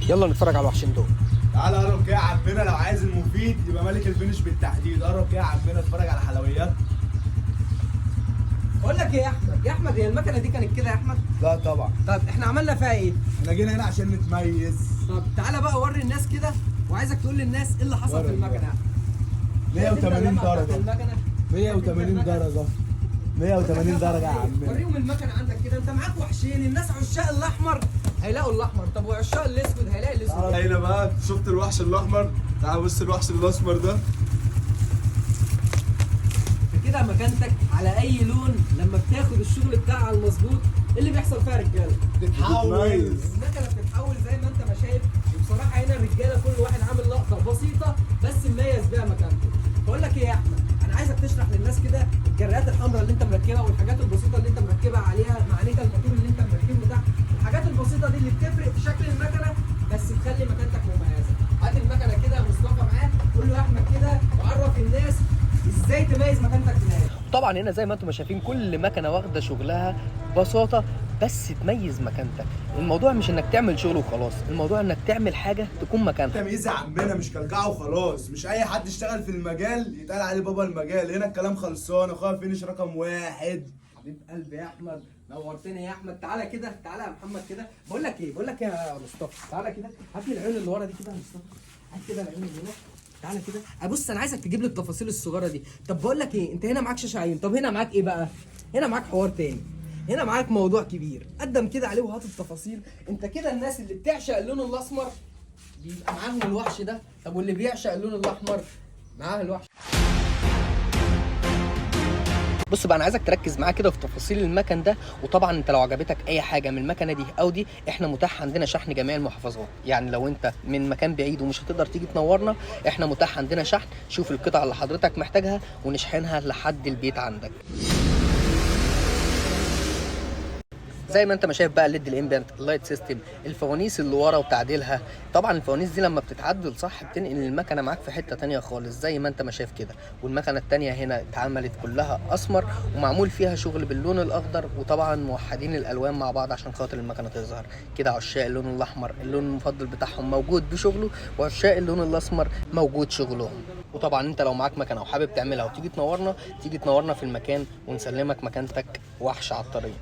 يلا نتفرج على الوحشين دول. تعالى قرب كده يا عمنا، لو عايز المفيد يبقى ملك الفينش بالتحديد. قرب كده يا عمنا اتفرج على حلويات. بقول لك ايه يا احمد هي المكنه دي كانت كده يا احمد؟ لا طبعا، طب احنا عملنا فيها ايه؟ احنا جينا هنا عشان نتميز. طب تعالى بقى وري الناس كده، وعايزك تقول للناس ايه اللي حصل في المكنه. 180 درجة، المكنه 180 درجة، 180 درجة يا عمنا. وريهم المكنه عندك كده. انت معاك وحشين، الناس عشاق الاحمر هيلاقوا الاحمر، طب وعشاق الاسود هيلاقي الاسود. هنا بقى شفت الوحش الاحمر، تعال بص الوحش الاسمر ده. كده مكانتك على اي لون لما بتاخد الشغل بتاعها المظبوط اللي بيحصل فيها رجاله بتتحول. المكنه بتتحول زي ما انت ما شايف. وبصراحه هنا الرجاله كل واحد عامل لقطه بسيطه بس مميز بيها مكانته. بقول لك ايه يا احمد، انا عايزك تشرح للناس كده الجريات الحمراء اللي انت مركبها والحاجات البسيطه اللي انت مركبها عليها مع نيتا الموتور اللي انت مركبه ده. الحاجات البسيطه دي اللي بتفرق في شكل المكنه بس تخلي مكانتك مميزه. هات المكنه كده يا مصطفى معاك، قول له يا احمد كده وعرف الناس ازاي تميز مكانتك هناك. طبعا هنا زي ما انتم شايفين كل مكنه واخده شغلها ببساطه بس تميز مكانتك. الموضوع مش انك تعمل شغل وخلاص، الموضوع انك تعمل حاجه تكون مكانك. تمييز يا عمنا، مش كلكعه وخلاص. مش اي حد يشتغل في المجال يتقال عليه بابا المجال. هنا الكلام خلصان. اخويا فينش رقم 1. حبيب قلبي يا احمد، نورتني يا احمد. تعالى كده، تعالى يا محمد كده. بقول لك ايه يا مصطفى، تعالى كده هات لي العيون اللي ورا دي كده يا مصطفى. هات كده العيون اللي هنا. تعالى كده بص، انا عايزك تجيب لي التفاصيل الصغيره دي. طب بقول لك ايه، انت هنا معاك شاشه عين، طب هنا معاك ايه بقى؟ هنا معاك حوار تاني، هنا معاك موضوع كبير. قدم كده عليه وهات التفاصيل. انت كده الناس اللي بتعشق اللون الاسمر بيبقى معاهم الوحش ده، طب واللي بيعشق اللون الاحمر معاه الوحش. بص بقى، انا عايزك تركز معايا كده في تفاصيل المكن ده. وطبعا انت لو عجبتك اي حاجه من المكنه دي او دي، احنا متاح عندنا شحن جميع المحافظات. يعني لو انت من مكان بعيد ومش هتقدر تيجي تنورنا، احنا متاح عندنا شحن. شوف القطعه اللي حضرتك محتاجها ونشحنها لحد البيت عندك. زي ما انت ما شايف بقى الليد الامبيانت، اللايت سيستم، الفوانيس اللي ورا وتعديلها. طبعا الفوانيس دي لما بتتعدل صح بتنقل المكنه معاك في حته تانية خالص زي ما انت ما شايف كده. والمكنه التانية هنا اتعملت كلها اسمر ومعمول فيها شغل باللون الاخضر، وطبعا موحدين الالوان مع بعض عشان خاطر المكنه تظهر كده. عشاق اللون الاحمر اللون المفضل بتاعهم موجود بشغله، وعشاق اللون الاسمر موجود شغلهم. وطبعا انت لو معاك مكنه وحابب تعملها وتيجي تنورنا، تيجي تنورنا في المكان ونسلمك مكانتك وحش على الطريق.